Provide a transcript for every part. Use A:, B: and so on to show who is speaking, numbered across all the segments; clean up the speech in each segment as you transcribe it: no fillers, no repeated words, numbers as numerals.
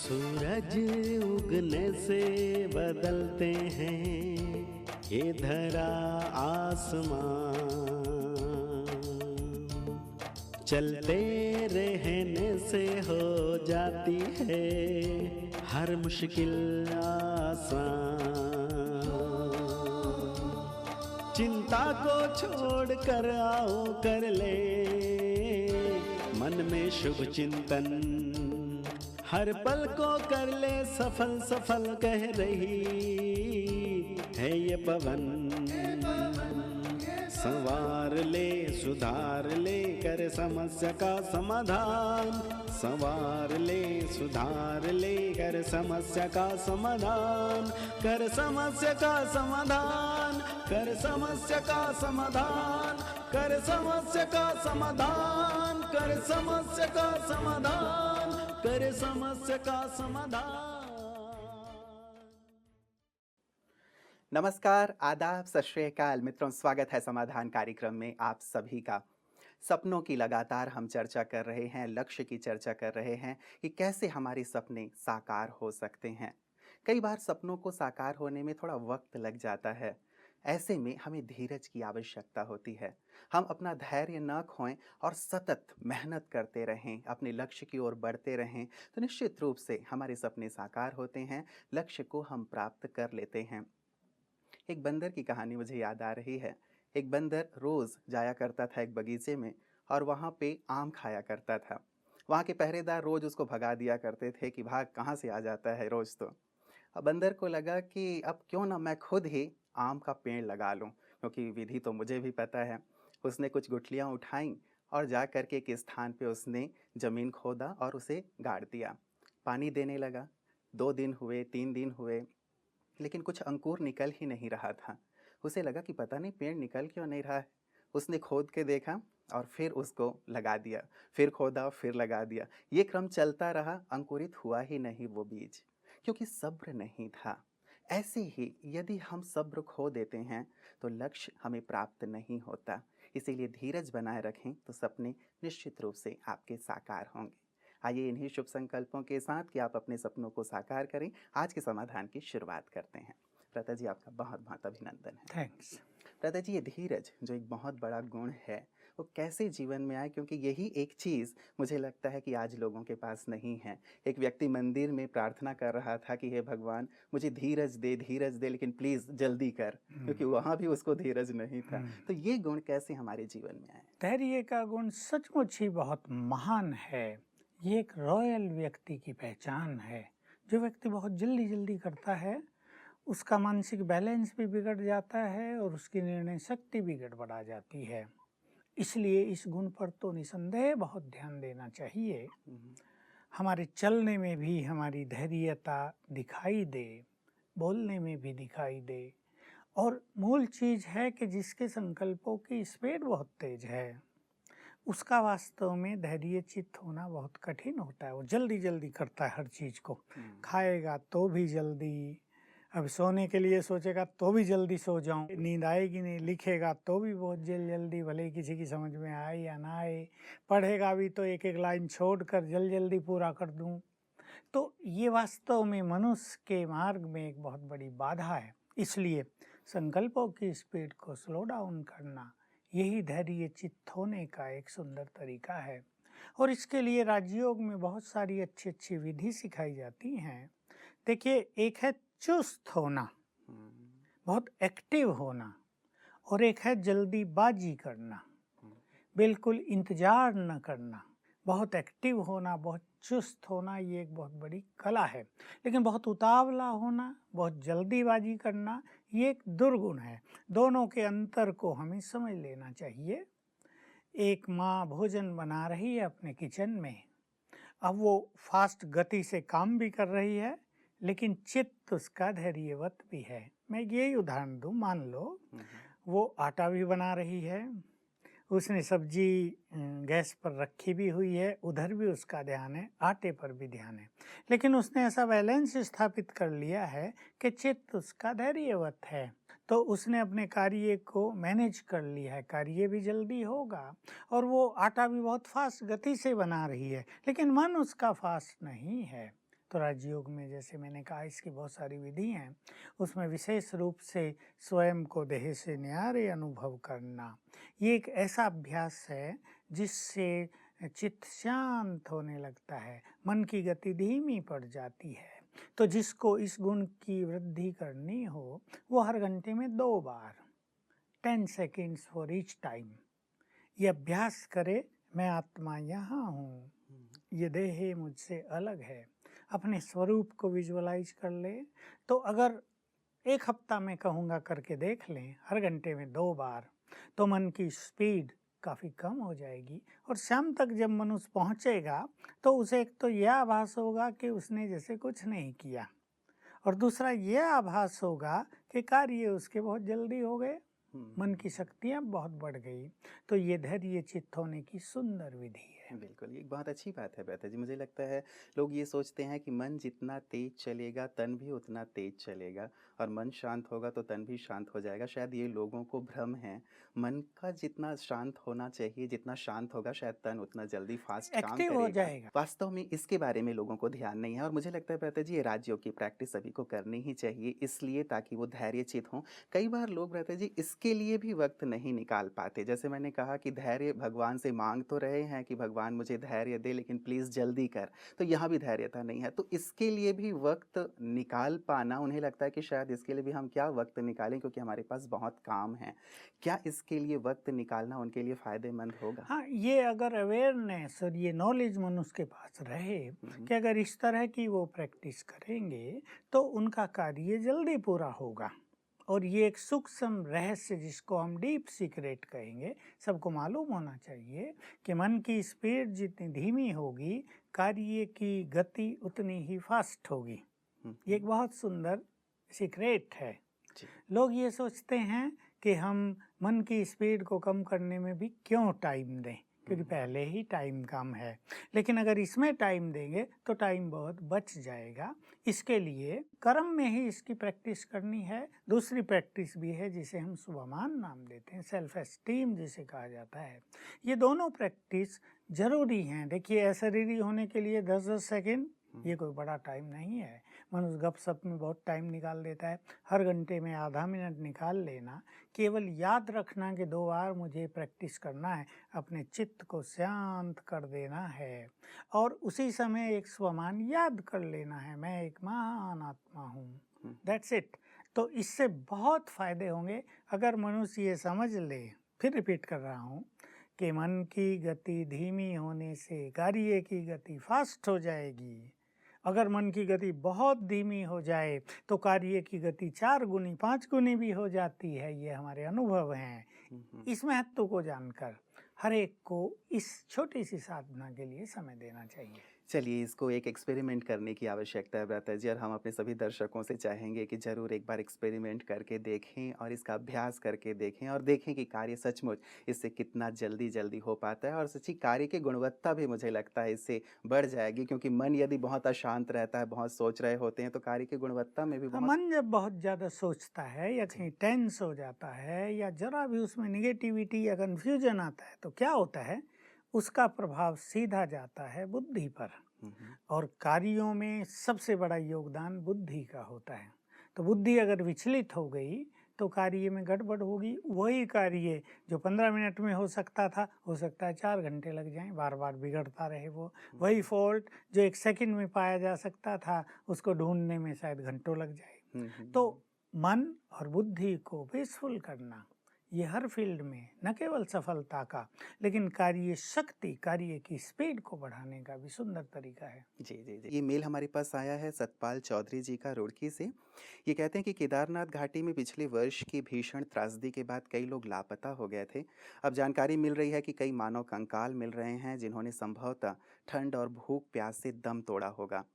A: सूरज उगने से बदलते हैं ये धरा आसमान, चलते रहने से हो जाती है हर मुश्किल आसान। चिंता को छोड़ कर आओ कर ले मन में शुभ चिंतन, हर पल को कर ले सफल सफल कह रही है ये पवन। संवार ले सुधार ले कर समस्या का समाधान, संवार ले सुधार ले कर समस्या का समाधान, कर समस्या का समाधान, कर समस्या का समाधान, कर समस्या का समाधान, कर समस्या का समाधान, कर समस्या का समाधान।
B: नमस्कार, आदाब, सत श्री अकाल मित्रों, स्वागत है समाधान कार्यक्रम में आप सभी का। सपनों की लगातार हम चर्चा कर रहे हैं, लक्ष्य की चर्चा कर रहे हैं कि कैसे हमारे सपने साकार हो सकते हैं। कई बार सपनों को साकार होने में थोड़ा वक्त लग जाता है। ऐसे में हमें धीरज की आवश्यकता होती है। हम अपना धैर्य न खोएं और सतत मेहनत करते रहें, अपने लक्ष्य की ओर बढ़ते रहें, तो निश्चित रूप से हमारे सपने साकार होते हैं, लक्ष्य को हम प्राप्त कर लेते हैं। एक बंदर की कहानी मुझे याद आ रही है। एक बंदर रोज़ जाया करता था एक बगीचे में और वहाँ पे आम खाया करता था। वहाँ के पहरेदार रोज़ उसको भगा दिया करते थे कि भाग, कहाँ से आ जाता है रोज़ तो। अब बंदर को लगा कि अब क्यों ना मैं खुद ही आम का पेड़ लगा लूँ, क्योंकि विधि तो मुझे भी पता है। उसने कुछ गुठलियाँ उठाईं और जा कर के एक स्थान पे उसने ज़मीन खोदा और उसे गाड़ दिया। पानी देने लगा। 2 दिन हुए, 3 दिन हुए, लेकिन कुछ अंकुर निकल ही नहीं रहा था। उसे लगा कि पता नहीं पेड़ निकल क्यों नहीं रहा है। उसने खोद के देखा और फिर उसको लगा दिया, फिर खोदा, फिर लगा दिया। ये क्रम चलता रहा, अंकुरित हुआ ही नहीं वो बीज, क्योंकि सब्र नहीं था। ऐसे ही यदि हम सब्र खो देते हैं तो लक्ष्य हमें प्राप्त नहीं होता। इसीलिए धीरज बनाए रखें तो सपने निश्चित रूप से आपके साकार होंगे। आइए इन्हीं शुभ संकल्पों के साथ कि आप अपने सपनों को साकार करें, आज के समाधान की शुरुआत करते हैं। प्रता जी, आपका बहुत बहुत अभिनंदन है।
C: थैंक्स।
B: प्रता जी, ये धीरज जो एक बहुत बड़ा गुण है, वो कैसे जीवन में आए? क्योंकि यही एक चीज़ मुझे लगता है कि आज लोगों के पास नहीं है। एक व्यक्ति मंदिर में प्रार्थना कर रहा था कि हे भगवान, मुझे धीरज दे, लेकिन प्लीज़ जल्दी कर, क्योंकि वहाँ भी उसको धीरज नहीं था। तो ये गुण कैसे हमारे जीवन में आए?
C: धैर्य का गुण सचमुच ही बहुत महान है। ये एक रॉयल व्यक्ति की पहचान है। जो व्यक्ति बहुत जल्दी जल्दी करता है उसका मानसिक बैलेंस भी बिगड़ जाता है और उसकी निर्णय शक्ति भी गड़बड़ा जाती है। इसलिए इस गुण पर तो निसंदेह बहुत ध्यान देना चाहिए। हमारे चलने में भी हमारी धैर्यता दिखाई दे, बोलने में भी दिखाई दे। और मूल चीज़ है कि जिसके संकल्पों की स्पीड बहुत तेज है उसका वास्तव में धैर्य चित्त होना बहुत कठिन होता है। वो जल्दी जल्दी करता है हर चीज़ को। खाएगा तो भी जल्दी, अब सोने के लिए सोचेगा तो भी जल्दी सो जाऊं, नींद आएगी नहीं, लिखेगा तो भी बहुत जल्दी, भले ही किसी की समझ में आए या ना आए, पढ़ेगा भी तो एक एक लाइन छोड़कर जल्दी पूरा कर दूं। तो ये वास्तव में मनुष्य के मार्ग में एक बहुत बड़ी बाधा है। इसलिए संकल्पों की स्पीड को स्लो डाउन करना, यही धैर्य चित्त होने का एक सुंदर तरीका है। और इसके लिए राजयोग में बहुत सारी अच्छी अच्छी विधि सिखाई जाती हैं। देखिए, एक है चुस्त होना, बहुत एक्टिव होना, और एक है जल्दीबाजी करना, बिल्कुल इंतजार न करना। बहुत एक्टिव होना, बहुत चुस्त होना, ये एक बहुत बड़ी कला है। लेकिन बहुत उतावला होना, बहुत जल्दीबाजी करना, ये एक दुर्गुण है। दोनों के अंतर को हमें समझ लेना चाहिए। एक माँ भोजन बना रही है अपने किचन में। अब वो फास्ट गति से काम भी कर रही है, लेकिन चित्त उसका धैर्यवत भी है। मैं यही उदाहरण दूं, मान लो वो आटा भी बना रही है, उसने सब्जी गैस पर रखी भी हुई है, उधर भी उसका ध्यान है, आटे पर भी ध्यान है, लेकिन उसने ऐसा बैलेंस स्थापित कर लिया है कि चित्त उसका धैर्यवत है। तो उसने अपने कार्य को मैनेज कर लिया है, कार्य भी जल्दी होगा और वो आटा भी बहुत फास्ट गति से बना रही है, लेकिन मन उसका फास्ट नहीं है। तो राजयोग में जैसे मैंने कहा इसकी बहुत सारी विधि हैं, उसमें विशेष रूप से स्वयं को देह से न्यारे अनुभव करना, ये एक ऐसा अभ्यास है जिससे चित्त शांत होने लगता है, मन की गति धीमी पड़ जाती है। तो जिसको इस गुण की वृद्धि करनी हो वो हर घंटे में 2 बार 10 सेकेंड्स फॉर ईच टाइम ये अभ्यास करे। मैं आत्मा यहाँ हूँ, ये देह मुझसे अलग है, अपने स्वरूप को विजुअलाइज कर ले। तो अगर 1 हफ्ता में कहूँगा करके देख लें हर घंटे में 2 बार, तो मन की स्पीड काफ़ी कम हो जाएगी और शाम तक जब मनुष्य पहुँचेगा तो उसे एक तो यह आभास होगा कि उसने जैसे कुछ नहीं किया, और दूसरा यह आभास होगा कि कार्य उसके बहुत जल्दी हो गए, मन की शक्तियाँ बहुत बढ़ गई। तो ये धैर्य चित्त होने की सुंदर विधि है।
B: बिल्कुल, ये एक बहुत अच्छी बात है भ्राता जी। मुझे लगता है लोग ये सोचते हैं कि मन जितना तेज चलेगा तन भी उतना तेज चलेगा, और मन शांत होगा तो तन भी शांत हो जाएगा। शायद ये लोगों को भ्रम है। मन का जितना शांत होना चाहिए, जितना शांत होगा शायद तन उतना जल्दी फास्ट काम
C: एक्टिव हो
B: करेगा।
C: जाएगा।
B: वास्तव में इसके बारे में लोगों को ध्यान नहीं है, और मुझे लगता है भ्राता जी ये राजयोग की प्रैक्टिस सभी को करनी ही चाहिए, इसलिए ताकि वो धैर्यचित हों। कई बार लोग भ्राता जी इसके लिए भी वक्त नहीं निकाल पाते। जैसे मैंने कहा कि धैर्य भगवान से मांग तो रहे हैं कि भगवान मुझे धैर्य दे, लेकिन प्लीज़ जल्दी कर, तो यहाँ भी धैर्यता नहीं है। तो इसके लिए भी वक्त निकाल पाना, उन्हें लगता है कि शायद इसके लिए भी हम क्या वक्त निकालें क्योंकि हमारे पास बहुत काम है। क्या इसके लिए वक्त निकालना उनके लिए फ़ायदेमंद होगा?
C: हाँ, ये अगर अवेयरनेस और ये नॉलेज मनुष्य के पास रहे कि अगर इस तरह की वो प्रैक्टिस करेंगे तो उनका कार्य जल्दी पूरा होगा। और ये एक सूक्ष्म रहस्य जिसको हम डीप सीक्रेट कहेंगे, सबको मालूम होना चाहिए कि मन की स्पीड जितनी धीमी होगी कार्य की गति उतनी ही फास्ट होगी। ये एक बहुत सुंदर सीक्रेट है। लोग ये सोचते हैं कि हम मन की स्पीड को कम करने में भी क्यों टाइम दें, क्योंकि पहले ही टाइम कम है, लेकिन अगर इसमें टाइम देंगे तो टाइम बहुत बच जाएगा। इसके लिए कर्म में ही इसकी प्रैक्टिस करनी है। दूसरी प्रैक्टिस भी है जिसे हम स्वमान नाम देते हैं, सेल्फ एस्टीम जिसे कहा जाता है। ये दोनों प्रैक्टिस जरूरी हैं। देखिए, अशरीरी होने के लिए 10-10 सेकेंड ये कोई बड़ा टाइम नहीं है। मनुष्य गपशप में बहुत टाइम निकाल देता है। हर घंटे में आधा मिनट निकाल लेना, केवल याद रखना कि 2 बार मुझे प्रैक्टिस करना है, अपने चित्त को शांत कर देना है, और उसी समय एक स्वमान याद कर लेना है, मैं एक महान आत्मा हूँ। That's it. तो इससे बहुत फायदे होंगे अगर मनुष्य ये समझ ले। फिर रिपीट कर रहा हूँ कि मन की गति धीमी होने से कार्य की गति फास्ट हो जाएगी। अगर मन की गति बहुत धीमी हो जाए तो कार्य की गति 4 गुनी 5 गुनी भी हो जाती है। ये हमारे अनुभव हैं। इस महत्व को जानकर हर एक को इस छोटी सी साधना के लिए समय देना चाहिए।
B: चलिए, इसको एक एक्सपेरिमेंट करने की आवश्यकता है भ्राता जी, और हम अपने सभी दर्शकों से चाहेंगे कि ज़रूर एक बार एक्सपेरिमेंट करके देखें और इसका अभ्यास करके देखें, और देखें कि कार्य सचमुच इससे कितना जल्दी हो पाता है। और सच्ची कार्य की गुणवत्ता भी मुझे लगता है इससे बढ़ जाएगी, क्योंकि मन यदि बहुत अशांत रहता है, बहुत सोच रहे होते हैं, तो कार्य की गुणवत्ता में भी बहुत।
C: मन जब बहुत ज़्यादा सोचता है या कहीं टेंस हो जाता है या जरा भी उसमें निगेटिविटी या कन्फ्यूजन आता है तो क्या होता है, उसका प्रभाव सीधा जाता है बुद्धि पर, और कार्यों में सबसे बड़ा योगदान बुद्धि का होता है। तो बुद्धि अगर विचलित हो गई तो कार्य में गड़बड़ होगी। वही कार्य जो 15 मिनट में हो सकता था, हो सकता है 4 घंटे लग जाएं, बार बार बिगड़ता रहे वो। वही फॉल्ट जो 1 सेकंड में पाया जा सकता था, उसको ढूंढने में शायद घंटों लग जाए। तो मन और बुद्धि को पीसफुल करना, ये हर फील्ड में न केवल सफलता का, लेकिन कार्य शक्ति, कार्य की स्पीड को बढ़ाने का भी सुंदर तरीका है।
B: जी। ये मेल हमारे पास आया है सतपाल चौधरी जी का, रुड़की से। ये कहते हैं कि केदारनाथ घाटी में पिछले वर्ष की भीषण त्रासदी के बाद कई लोग लापता हो गए थे। अब जानकारी मिल रही है कि कई मानव कंकाल मिल रहे हैं जिन्होंने संभवतः ठंड और भूख प्यास से दम तोड़ा होगा।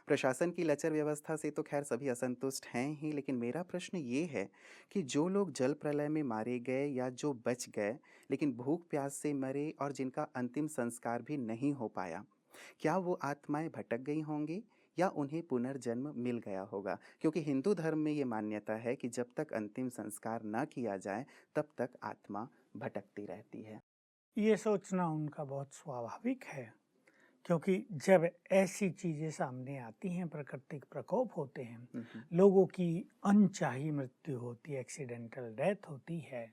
B: प्रशासन की लचर व्यवस्था से तो खैर सभी असंतुष्ट हैं ही, लेकिन मेरा प्रश्न ये है कि जो लोग जल प्रलय में मारे गए या जो बच गए लेकिन भूख प्यास से मरे और जिनका अंतिम संस्कार भी नहीं हो पाया, क्या वो आत्माएं भटक गई होंगी या उन्हें पुनर्जन्म मिल गया होगा? क्योंकि हिंदू धर्म में ये मान्यता है कि जब तक अंतिम संस्कार न किया जाए तब तक आत्मा भटकती रहती है।
C: ये सोचना उनका बहुत स्वाभाविक है, क्योंकि जब ऐसी चीज़ें सामने आती हैं, प्राकृतिक प्रकोप होते हैं,
B: हम्म,
C: लोगों की अनचाही मृत्यु होती है, एक्सीडेंटल डेथ होती है,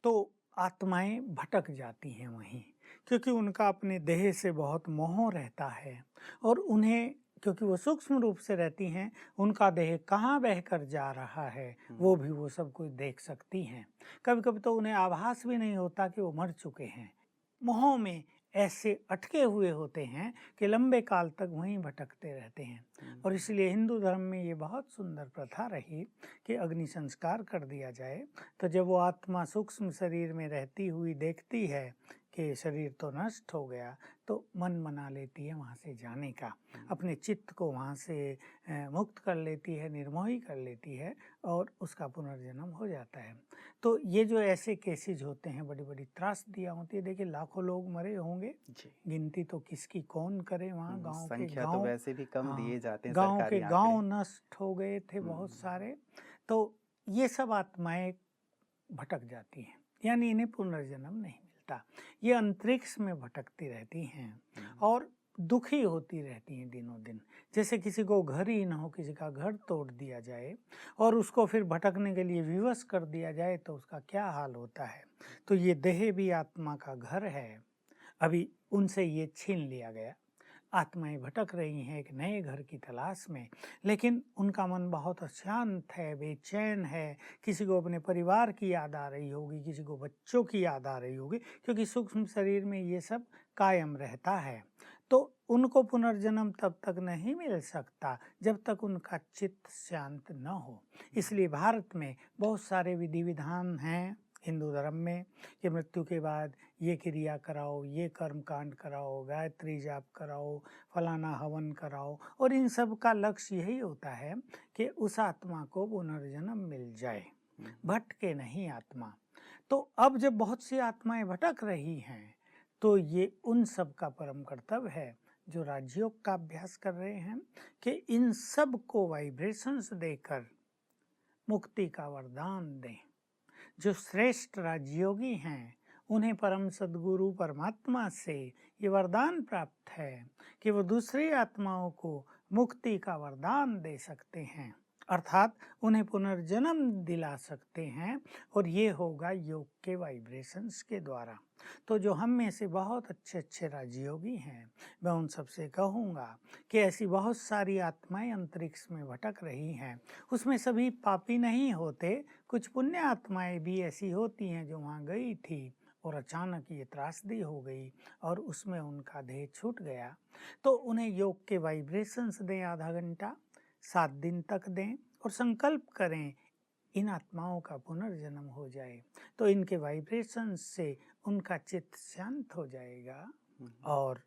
C: तो आत्माएं भटक जाती हैं वहीं, क्योंकि उनका अपने देह से बहुत मोह रहता है और उन्हें, क्योंकि वो सूक्ष्म रूप से रहती हैं, उनका देह कहाँ बहकर जा रहा है वो भी वो सब कुछ देख सकती हैं। कभी कभी तो उन्हें आभास भी नहीं होता कि वो मर चुके हैं। मोह में ऐसे अटके हुए होते हैं कि लंबे काल तक वहीं भटकते रहते हैं। और इसलिए हिंदू धर्म में ये बहुत सुंदर प्रथा रही कि अग्नि संस्कार कर दिया जाए, तो जब वो आत्मा सूक्ष्म शरीर में रहती हुई देखती है कि शरीर तो नष्ट हो गया, तो मन मना लेती है वहाँ से जाने का, अपने चित्त को वहाँ से मुक्त कर लेती है, निर्मोही कर लेती है और उसका पुनर्जन्म हो जाता है। तो ये जो ऐसे केसेज होते हैं, बड़ी बड़ी त्रासदियाँ होती है। देखिए लाखों लोग मरे होंगे,
B: जी।
C: गिनती तो किसकी कौन करे वहाँ। गांव के
B: संख्या तो
C: गांव,
B: वैसे भी कम दिए
C: हाँ,
B: जाते हैं
C: गांव के
B: सरकारी आंकड़े।
C: गांव नष्ट हो गए थे बहुत सारे। तो ये सब आत्माएं भटक जाती हैं, यानी इन्हें पुनर्जन्म नहीं मिलता। ये अंतरिक्ष में भटकती रहती हैं और दुखी होती रहती हैं दिनों दिन। जैसे किसी को घर ही ना हो, किसी का घर तोड़ दिया जाए और उसको फिर भटकने के लिए विवश कर दिया जाए तो उसका क्या हाल होता है। तो ये देह भी आत्मा का घर है, अभी उनसे ये छीन लिया गया। आत्माएं भटक रही हैं एक नए घर की तलाश में, लेकिन उनका मन बहुत अशांत है, बेचैन है। किसी को अपने परिवार की याद आ रही होगी, किसी को बच्चों की याद आ रही होगी, क्योंकि सूक्ष्म शरीर में ये सब कायम रहता है। तो उनको पुनर्जन्म तब तक नहीं मिल सकता जब तक उनका चित्त शांत न हो। इसलिए भारत में बहुत सारे विधि विधान हैं हिंदू धर्म में कि मृत्यु के बाद ये क्रिया कराओ, ये कर्म कांड कराओ, गायत्री जाप कराओ, फलाना हवन कराओ, और इन सब का लक्ष्य यही होता है कि उस आत्मा को पुनर्जन्म मिल जाए, भटके नहीं आत्मा। तो अब जब बहुत सी आत्माएं भटक रही हैं, तो ये उन सब का परम कर्तव्य है जो राजयोग का अभ्यास कर रहे हैं कि इन सब को वाइब्रेशंस देकर मुक्ति का वरदान दें। जो श्रेष्ठ राजयोगी हैं उन्हें परम सद्गुरु परमात्मा से ये वरदान प्राप्त है कि वो दूसरी आत्माओं को मुक्ति का वरदान दे सकते हैं, अर्थात उन्हें पुनर्जन्म दिला सकते हैं, और ये होगा योग के वाइब्रेशंस के द्वारा। तो जो हम में से बहुत अच्छे अच्छे राजयोगी हैं, मैं उन सबसे कहूँगा कि ऐसी बहुत सारी आत्माएं अंतरिक्ष में भटक रही हैं। उसमें सभी पापी नहीं होते, कुछ पुण्य आत्माएं भी ऐसी होती हैं जो वहाँ गई थी और अचानक ये त्रासदी हो गई और उसमें उनका देह छूट गया। तो उन्हें योग के वाइब्रेशंस दें, आधा घंटा 7 दिन तक दें, और संकल्प करें इन आत्माओं का पुनर्जन्म हो जाए। तो इनके वाइब्रेशन से उनका चित्त शांत हो जाएगा और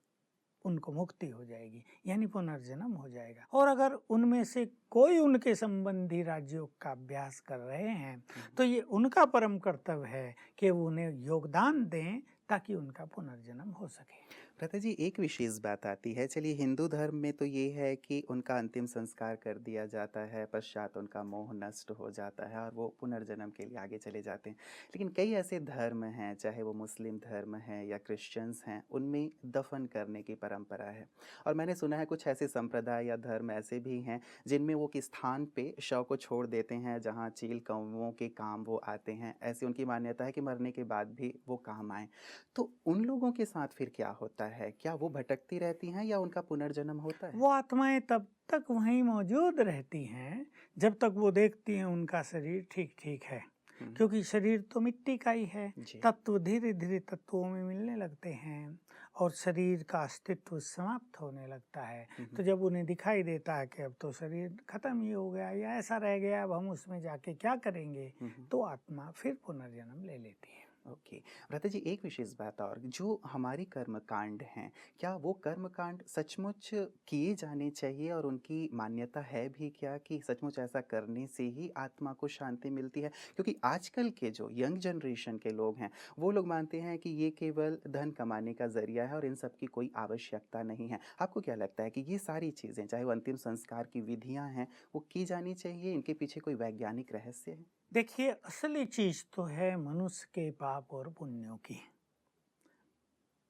C: उनको मुक्ति हो जाएगी, यानी पुनर्जन्म हो जाएगा। और अगर उनमें से कोई उनके संबंधी राजयोग का अभ्यास कर रहे हैं तो ये उनका परम कर्तव्य है कि वो उन्हें योगदान दें ताकि उनका पुनर्जन्म हो सके।
B: भ्राता जी, एक विशेष बात आती है, चलिए हिंदू धर्म में तो ये है कि उनका अंतिम संस्कार कर दिया जाता है, पश्चात उनका मोह नष्ट हो जाता है और वो पुनर्जन्म के लिए आगे चले जाते हैं। लेकिन कई ऐसे धर्म हैं, चाहे वो मुस्लिम धर्म है या क्रिश्चियंस हैं, उनमें दफन करने की परंपरा है। और मैंने सुना है कुछ ऐसे संप्रदाय या धर्म ऐसे भी हैं जिनमें वो किस स्थान पे शव को छोड़ देते हैं जहाँ चील कौवों के काम वो आते हैं। ऐसी उनकी मान्यता है कि मरने के बाद भी वो काम आए। तो उन लोगों के साथ फिर क्या होता है? क्या वो भटकती रहती हैं या उनका पुनर्जन्म होता है?
C: वो आत्माएं तब तक वहीं मौजूद रहती हैं जब तक वो देखती हैं उनका शरीर ठीक ठीक है, क्योंकि शरीर तो मिट्टी का ही है।
B: जी।
C: तत्व धीरे धीरे तत्वों में मिलने लगते हैं और शरीर का अस्तित्व समाप्त होने लगता है। तो जब उन्हें दिखाई देता है कि अब तो शरीर खत्म ही हो गया या ऐसा रह गया, अब हम उसमें जाके क्या करेंगे, तो आत्मा फिर पुनर्जन्म ले लेती है।
B: ओके भ्राता जी, एक विशेष बात और, जो हमारी कर्म कांड हैं, क्या वो कर्म कांड सचमुच किए जाने चाहिए और उनकी मान्यता है भी क्या कि सचमुच ऐसा करने से ही आत्मा को शांति मिलती है? क्योंकि आजकल के जो यंग जनरेशन के लोग हैं वो लोग मानते हैं कि ये केवल धन कमाने का जरिया है और इन सब की कोई आवश्यकता नहीं है। आपको क्या लगता है कि ये सारी चीज़ें, चाहे वो अंतिम संस्कार की विधियाँ हैं, वो की जानी चाहिए? इनके पीछे कोई वैज्ञानिक रहस्य है?
C: देखिए, असली चीज तो है मनुष्य के पाप और पुण्यों की।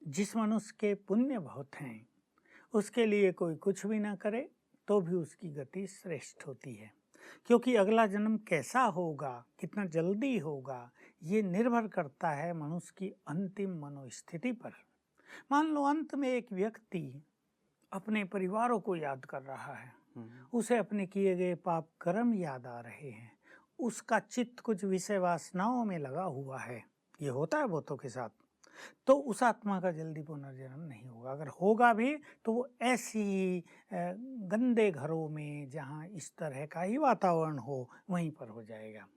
C: जिस मनुष्य के पुण्य बहुत हैं उसके लिए कोई कुछ भी ना करे तो भी उसकी गति श्रेष्ठ होती है, क्योंकि अगला जन्म कैसा होगा, कितना जल्दी होगा, ये निर्भर करता है मनुष्य की अंतिम मनोस्थिति पर। मान लो अंत में एक व्यक्ति अपने परिवारों को याद कर रहा है, उसे अपने किए गए पाप कर्म याद आ रहे हैं, उसका चित्त कुछ विषय वासनाओं में लगा हुआ है, ये होता है बहुतों के साथ, तो उस आत्मा का जल्दी पुनर्जन्म नहीं होगा। अगर होगा भी तो वो ऐसी गंदे घरों में जहाँ इस तरह का ही वातावरण हो वहीं पर हो जाएगा।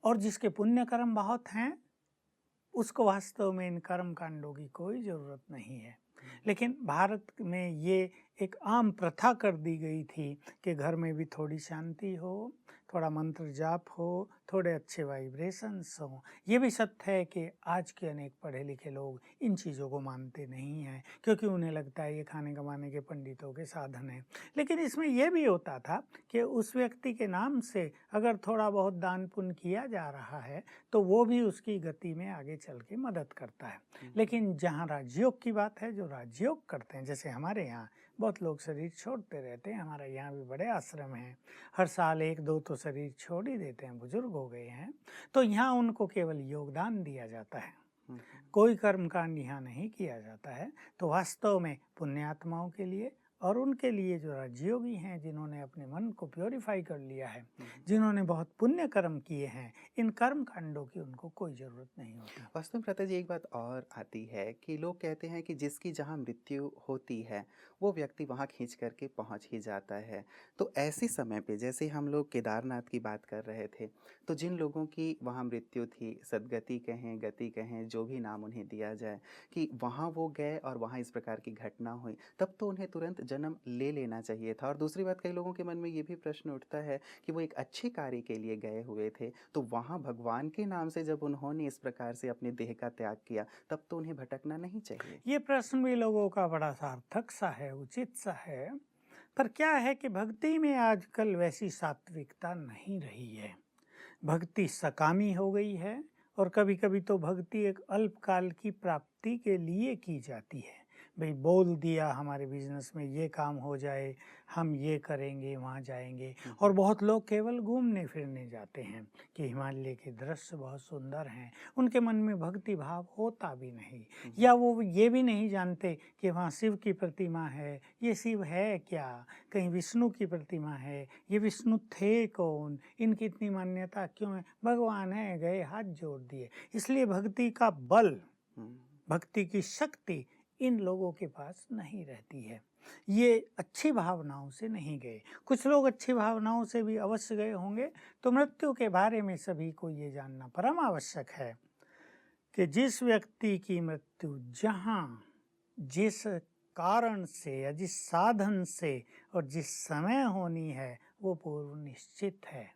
C: और जिसके पुण्य कर्म बहुत हैं उसको वास्तव में इन कर्म कांडों की कोई ज़रूरत नहीं है। लेकिन भारत में ये एक आम प्रथा कर दी गई थी कि घर में भी थोड़ी शांति हो, थोड़ा मंत्र जाप हो, थोड़े अच्छे वाइब्रेशंस हों। ये भी सत्य है कि आज के अनेक पढ़े लिखे लोग इन चीज़ों को मानते नहीं हैं, क्योंकि उन्हें लगता है ये खाने कमाने के पंडितों के साधन हैं। लेकिन इसमें यह भी होता था कि उस व्यक्ति के नाम से अगर थोड़ा बहुत दान पुण्य किया जा रहा है तो वो भी उसकी गति में आगे चल के मदद करता है। लेकिन जहाँ राजयोग की बात है, जो राजयोग करते हैं, जैसे हमारे यहाँ बहुत लोग शरीर छोड़ते रहते हैं, हमारे यहाँ भी बड़े आश्रम हैं, हर साल 1-2 तो शरीर छोड़ ही देते हैं, बुजुर्ग हो गए हैं, तो यहाँ उनको केवल योगदान दिया जाता है, कोई कर्मकांड यहाँ नहीं किया जाता है। तो वास्तव में पुण्यात्माओं के लिए और उनके लिए जो राजयोगी हैं, जिन्होंने अपने मन को प्योरीफाई कर लिया है, जिन्होंने बहुत पुण्य कर्म किए हैं, इन कर्म कांडों की उनको कोई ज़रूरत नहीं होती।
B: वास्तव में भ्राता जी एक बात और आती है कि लोग कहते हैं कि जिसकी जहाँ मृत्यु होती है वो व्यक्ति वहाँ खींच करके पहुँच ही जाता है। तो ऐसे समय पे जैसे हम लोग केदारनाथ की बात कर रहे थे, तो जिन लोगों की वहाँ मृत्यु थी, सदगति कहें, गति कहें, जो भी नाम उन्हें दिया जाए, कि वहाँ वो गए और वहाँ इस प्रकार की घटना हुई, तब तो उन्हें तुरंत जन्म ले लेना चाहिए था। और दूसरी बात, कई लोगों के मन में ये भी प्रश्न उठता है कि वो एक अच्छे कार्य के लिए गए हुए थे, तो वहाँ भगवान के नाम से जब उन्होंने इस प्रकार से अपने देह का त्याग किया, तब तो उन्हें भटकना नहीं चाहिए।
C: ये प्रश्न भी लोगों का बड़ा सार्थक सा है, उचित सा है, पर क्या है कि भक्ति में आजकल वैसी सात्विकता नहीं रही है। भक्ति सकामी हो गई है और कभी कभी तो भक्ति एक अल्पकाल की प्राप्ति के लिए की जाती है। भाई बोल दिया हमारे बिजनेस में ये काम हो जाए, हम ये करेंगे, वहाँ जाएंगे। और बहुत लोग केवल घूमने फिरने जाते हैं कि हिमालय के दृश्य बहुत सुंदर हैं, उनके मन में भक्ति भाव होता भी नहीं, या वो ये भी नहीं जानते कि वहाँ शिव की प्रतिमा है, ये शिव है क्या, कहीं विष्णु की प्रतिमा है, ये विष्णु थे कौन, इनकी इतनी मान्यता क्यों है, भगवान है, गए हाथ जोड़ दिए। इसलिए भक्ति का बल, भक्ति की शक्ति इन लोगों के पास नहीं रहती है। ये अच्छी भावनाओं से नहीं गए। कुछ लोग अच्छी भावनाओं से भी अवश्य गए होंगे। तो मृत्यु के बारे में सभी को ये जानना परम आवश्यक है कि जिस व्यक्ति की मृत्यु जहाँ, जिस कारण से या जिस साधन से और जिस समय होनी है वो पूर्व निश्चित है।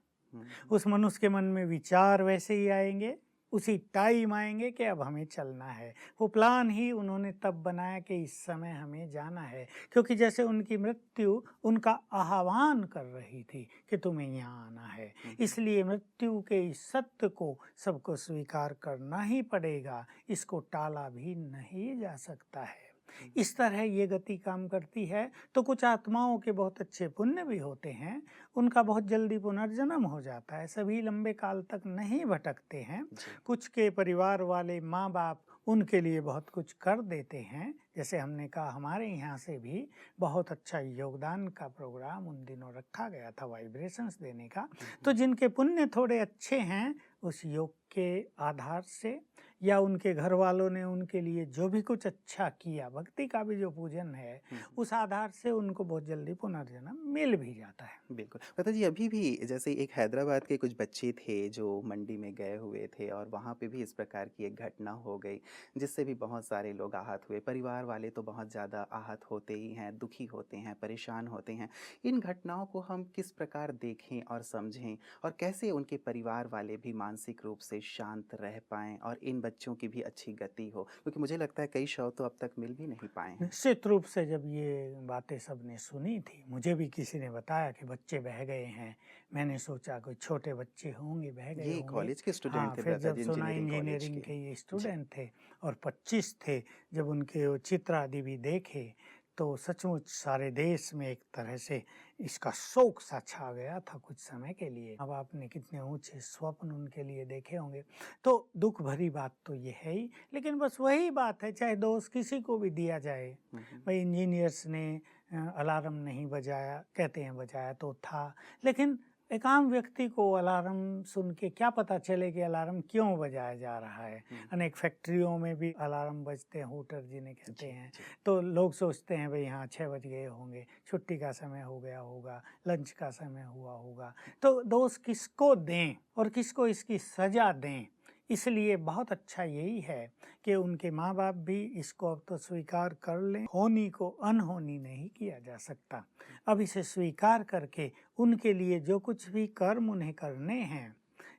C: उस मनुष्य के मन में विचार वैसे ही आएंगे, उसी टाइम आएंगे कि अब हमें चलना है। वो प्लान ही उन्होंने तब बनाया कि इस समय हमें जाना है, क्योंकि जैसे उनकी मृत्यु उनका आह्वान कर रही थी कि तुम्हें यहाँ आना है। इसलिए मृत्यु के इस सत्य को सबको स्वीकार करना ही पड़ेगा, इसको टाला भी नहीं जा सकता है। इस तरह ये गति काम करती है। तो कुछ आत्माओं के बहुत अच्छे पुण्य भी होते हैं, उनका बहुत जल्दी पुनर्जन्म हो जाता है, सभी लंबे काल तक नहीं भटकते हैं। कुछ के परिवार वाले माँ बाप उनके लिए बहुत कुछ कर देते हैं। जैसे हमने कहा हमारे यहाँ से भी बहुत अच्छा योगदान का प्रोग्राम उन दिनों रखा गया था, वाइब्रेशंस देने का। तो जिनके पुण्य थोड़े अच्छे हैं, उस योग के आधार से या उनके घर वालों ने उनके लिए जो भी कुछ अच्छा किया, भक्ति का भी जो पूजन है, उस आधार से उनको बहुत जल्दी पुनर्जन्म मिल भी जाता है।
B: बिल्कुल भ्राता जी, अभी भी जैसे एक हैदराबाद के कुछ बच्चे थे जो मंडी में गए हुए थे और वहाँ पे भी इस प्रकार की एक घटना हो गई, जिससे भी बहुत सारे लोग आहत हुए। परिवार वाले तो बहुत ज़्यादा आहत होते ही हैं, दुखी होते हैं, परेशान होते हैं। इन घटनाओं को हम किस प्रकार देखें और समझें, और कैसे उनके परिवार वाले भी मानसिक रूप से शांत रह पाएँ और इन बच्चों की भी अच्छी गति हो, क्योंकि मुझे लगता है कई शव तो अब तक मिल भी नहीं पाए हैं।
C: निश्चित रूप से जब ये बातें सबने सुनी थी, मुझे भी किसी ने बताया कि बच्चे बह गए हैं, मैंने सोचा कोई छोटे बच्चे होंगे, बह गए होंगे।
B: कॉलेज के स्टूडेंट
C: हाँ,
B: थे
C: फिर
B: भ्राता
C: जब
B: जी,
C: सुना इंजीनियरिंग के ये स्टूडेंट थे और 25 थे, जब उनके वो चित्र आदि भी देखे तो सचमुच सारे देश में एक तरह से इसका शोक सा छा गया था कुछ समय के लिए। अब आपने कितने ऊंचे स्वप्न उनके लिए देखे होंगे। तो दुख भरी बात तो ये है ही, लेकिन बस वही बात है, चाहे दोष किसी को भी दिया जाए। भाई इंजीनियर्स ने अलार्म नहीं बजाया, कहते हैं बजाया तो था, लेकिन एक आम व्यक्ति को अलार्म सुन के क्या पता चले कि अलार्म क्यों बजाया जा रहा है। अनेक फैक्ट्रियों में भी अलार्म बजते हैं, हूटर जिन्हें कहते हैं। तो लोग सोचते हैं भाई हाँ 6 बज गए होंगे, छुट्टी का समय हो गया होगा, लंच का समय हुआ होगा। तो दोष किसको दें और किसको इसकी सज़ा दें? इसलिए बहुत अच्छा यही है कि उनके माँ बाप भी इसको अब तो स्वीकार कर लें। होनी को अनहोनी नहीं किया जा सकता। अब इसे स्वीकार करके उनके लिए जो कुछ भी कर्म उन्हें करने हैं,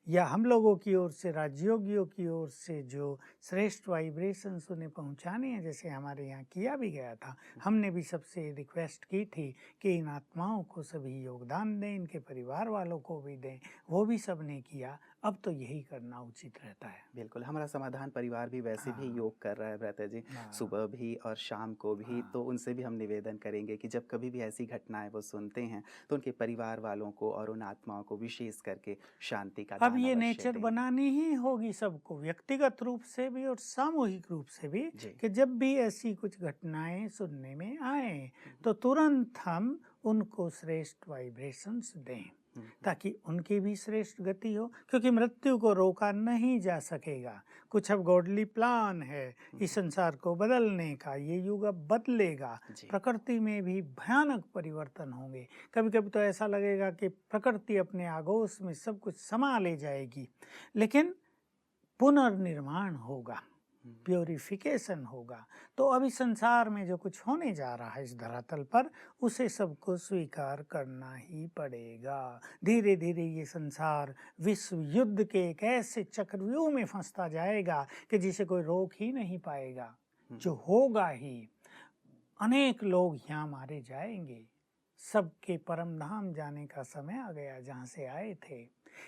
C: या हम लोगों की ओर से, राजयोगियों की ओर से जो श्रेष्ठ वाइब्रेशंस उन्हें पहुंचाने हैं, जैसे हमारे यहाँ किया भी गया था। हमने भी सबसे रिक्वेस्ट की थी कि इन आत्माओं को सभी योगदान दें, इनके परिवार वालों को भी दें, वो भी सबने किया। अब तो यही करना उचित रहता है।
B: बिल्कुल, हमारा समाधान परिवार भी वैसे भी योग कर रहा है भ्राता जी, सुबह भी और शाम को भी। तो उनसे भी हम निवेदन करेंगे कि जब कभी भी ऐसी घटनाएं वो सुनते हैं तो उनके परिवार वालों को और उन आत्माओं को विशेष करके शांति का
C: अब ये नेचर बनानी ही होगी सबको, व्यक्तिगत रूप से भी और सामूहिक रूप से भी, कि जब भी ऐसी कुछ घटनाएं सुनने में आए तो तुरंत हम उनको श्रेष्ठ वाइब्रेशंस दें, ताकि उनकी भी श्रेष्ठ गति हो। क्योंकि मृत्यु को रोका नहीं जा सकेगा। कुछ अब गॉडली प्लान है इस संसार को बदलने का, ये युग अब बदलेगा। प्रकृति में भी भयानक परिवर्तन होंगे। कभी कभी तो ऐसा लगेगा कि प्रकृति अपने आगोश में सब कुछ समा ले जाएगी, लेकिन पुनर्निर्माण होगा, प्योरिफिकेशन होगा। तो अभी संसार में जो कुछ होने जा रहा है इस धरातल पर, उसे सबको स्वीकार करना ही पड़ेगा। धीरे धीरे ये संसार विश्व युद्ध के एक ऐसे चक्रव्यूह में फंसता जाएगा कि जिसे कोई रोक ही नहीं पाएगा, जो होगा ही। अनेक लोग यहाँ मारे जाएंगे। सबके परम धाम जाने का समय आ गया जहाँ से आए थे।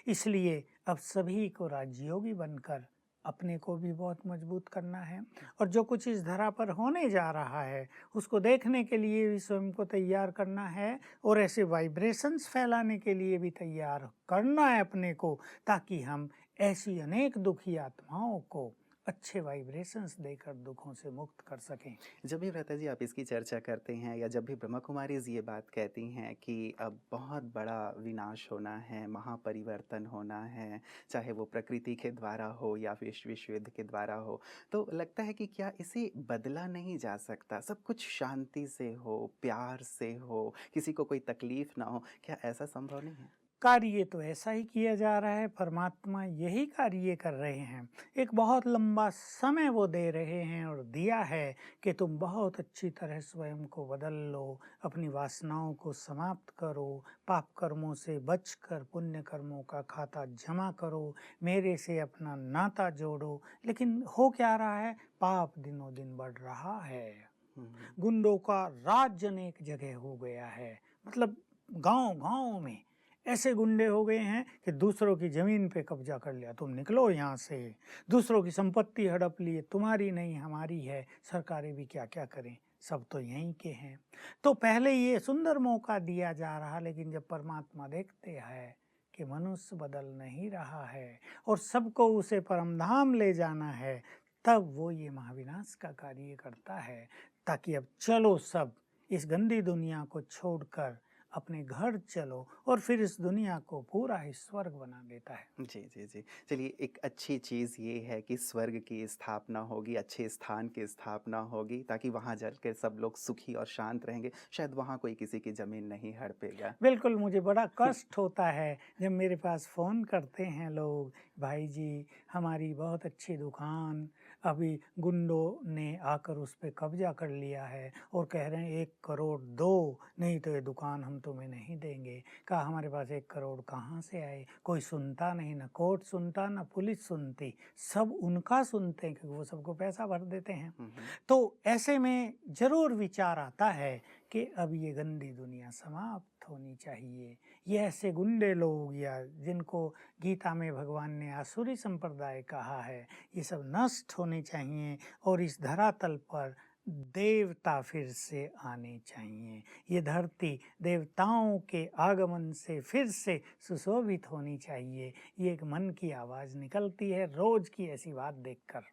C: इसलिए अब सभी को राजयोगी बनकर अपने को भी बहुत मजबूत करना है, और जो कुछ इस धरा पर होने जा रहा है उसको देखने के लिए भी स्वयं को तैयार करना है, और ऐसे वाइब्रेशंस फैलाने के लिए भी तैयार करना है अपने को, ताकि हम ऐसी अनेक दुखी आत्माओं को अच्छे वाइब्रेशंस देकर दुखों से मुक्त कर सकें।
B: जब भी भ्राता जी आप इसकी चर्चा करते हैं, या जब भी ब्रह्मा कुमारी जी ये बात कहती हैं कि अब बहुत बड़ा विनाश होना है, महापरिवर्तन होना है, चाहे वो प्रकृति के द्वारा हो या विश्व युद्ध के द्वारा हो, तो लगता है कि क्या इसे बदला नहीं जा सकता? सब कुछ शांति से हो, प्यार से हो, किसी को कोई तकलीफ ना हो, क्या ऐसा संभव नहीं है?
C: कार्य तो ऐसा ही किया जा रहा है। परमात्मा यही कार्य कर रहे हैं। एक बहुत लंबा समय वो दे रहे हैं और दिया है कि तुम बहुत अच्छी तरह स्वयं को बदल लो, अपनी वासनाओं को समाप्त करो, पाप कर्मों से बचकर पुण्य कर्मों का खाता जमा करो, मेरे से अपना नाता जोड़ो। लेकिन हो क्या रहा है? पाप दिनों दिन बढ़ रहा है। गुंडों का राज अनेक जगह हो गया है। मतलब गांव-गांव में ऐसे गुंडे हो गए हैं कि दूसरों की ज़मीन पे कब्जा कर लिया, तुम निकलो यहाँ से। दूसरों की संपत्ति हड़प लिए, तुम्हारी नहीं हमारी है। सरकारें भी क्या क्या करें, सब तो यहीं के हैं। तो पहले ये सुंदर मौका दिया जा रहा, लेकिन जब परमात्मा देखते हैं कि मनुष्य बदल नहीं रहा है और सबको उसे परमधाम ले जाना है, तब वो ये महाविनाश का कार्य करता है, ताकि अब चलो सब इस गंदी दुनिया को छोड़कर अपने घर चलो, और फिर इस दुनिया को पूरा ही स्वर्ग बना देता है।
B: जी जी जी। चलिए, एक अच्छी चीज़ ये है कि स्वर्ग की स्थापना होगी, अच्छे स्थान की स्थापना होगी, ताकि वहाँ जाकर सब लोग सुखी और शांत रहेंगे। शायद वहाँ कोई किसी की ज़मीन नहीं हड़पेगा।
C: बिल्कुल, मुझे बड़ा कष्ट होता है जब मेरे पास फ़ोन करते हैं लोग, भाई जी हमारी बहुत अच्छी दुकान अभी गुंडों ने आकर उस पर कब्जा कर लिया है और कह रहे हैं 1 करोड़ दो, नहीं तो ये दुकान हम तुम्हें नहीं देंगे। कहा हमारे पास 1 करोड़ कहाँ से आए? कोई सुनता नहीं, ना कोर्ट सुनता, ना पुलिस सुनती, सब उनका सुनते हैं क्योंकि वो सबको पैसा भर देते हैं। तो ऐसे में ज़रूर विचार आता है कि अब ये गंदी दुनिया समाप्त होनी चाहिए। ये ऐसे गुंडे लोग, या जिनको गीता में भगवान ने आसुरी संप्रदाय कहा है, ये सब नष्ट होने चाहिए और इस धरातल पर देवता फिर से आने चाहिए। ये धरती देवताओं के आगमन से फिर से सुशोभित होनी चाहिए। ये एक मन की आवाज़ निकलती है रोज की ऐसी बात देखकर।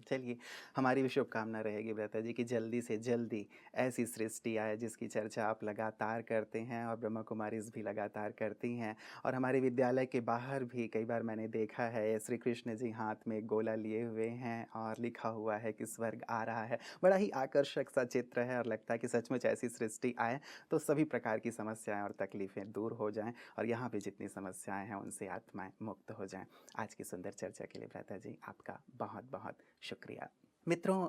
B: चलिए, हमारी भी शुभकामना रहेगी भ्राता जी कि जल्दी से जल्दी ऐसी सृष्टि आए जिसकी चर्चा आप लगातार करते हैं और ब्रह्मा कुमारीज़ भी लगातार करती हैं। और हमारे विद्यालय के बाहर भी कई बार मैंने देखा है श्री कृष्ण जी हाथ में एक गोला लिए हुए हैं और लिखा हुआ है कि स्वर्ग आ रहा है। बड़ा ही आकर्षक सा चित्र है और लगता है कि सचमुच ऐसी सृष्टि आए तो सभी प्रकार की समस्याएं और तकलीफ़ें दूर हो जाएं और यहाँ पे जितनी समस्याएं हैं उनसे आत्माएं मुक्त हो जाएं। आज की सुंदर चर्चा के लिए भ्राता जी आपका बहुत बहुत शुक्रिया। मित्रों,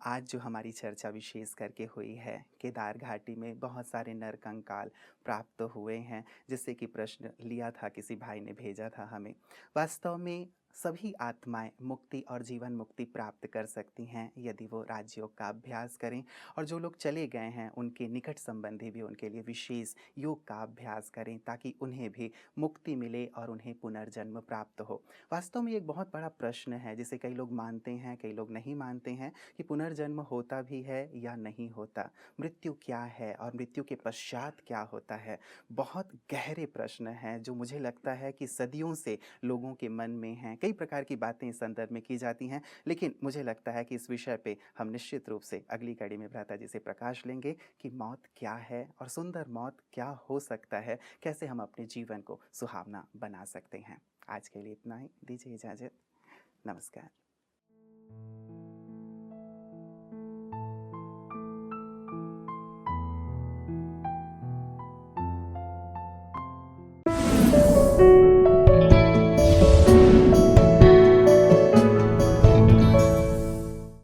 B: आज जो हमारी चर्चा विशेष करके हुई है, केदार घाटी में बहुत सारे नरकंकाल प्राप्त हुए हैं, जिससे कि प्रश्न लिया था, किसी भाई ने भेजा था हमें। वास्तव में सभी आत्माएं मुक्ति और जीवन मुक्ति प्राप्त कर सकती हैं यदि वो राजयोग का अभ्यास करें, और जो लोग चले गए हैं उनके निकट संबंधी भी उनके लिए विशेष योग का अभ्यास करें ताकि उन्हें भी मुक्ति मिले और उन्हें पुनर्जन्म प्राप्त हो। वास्तव में एक बहुत बड़ा प्रश्न है जिसे कई लोग मानते हैं, कई लोग नहीं मानते हैं कि पुनर्जन्म होता भी है या नहीं होता, मृत्यु क्या है और मृत्यु के पश्चात क्या होता है। बहुत गहरे प्रश्न हैं जो मुझे लगता है कि सदियों से लोगों के मन में हैं। कई प्रकार की बातें इस संदर्भ में की जाती हैं, लेकिन मुझे लगता है कि इस विषय पे हम निश्चित रूप से अगली कड़ी में भ्राता जी से प्रकाश लेंगे कि मौत क्या है और सुंदर मौत क्या हो सकता है, कैसे हम अपने जीवन को सुहावना बना सकते हैं। आज के लिए इतना ही, दीजिए इजाज़त। नमस्कार।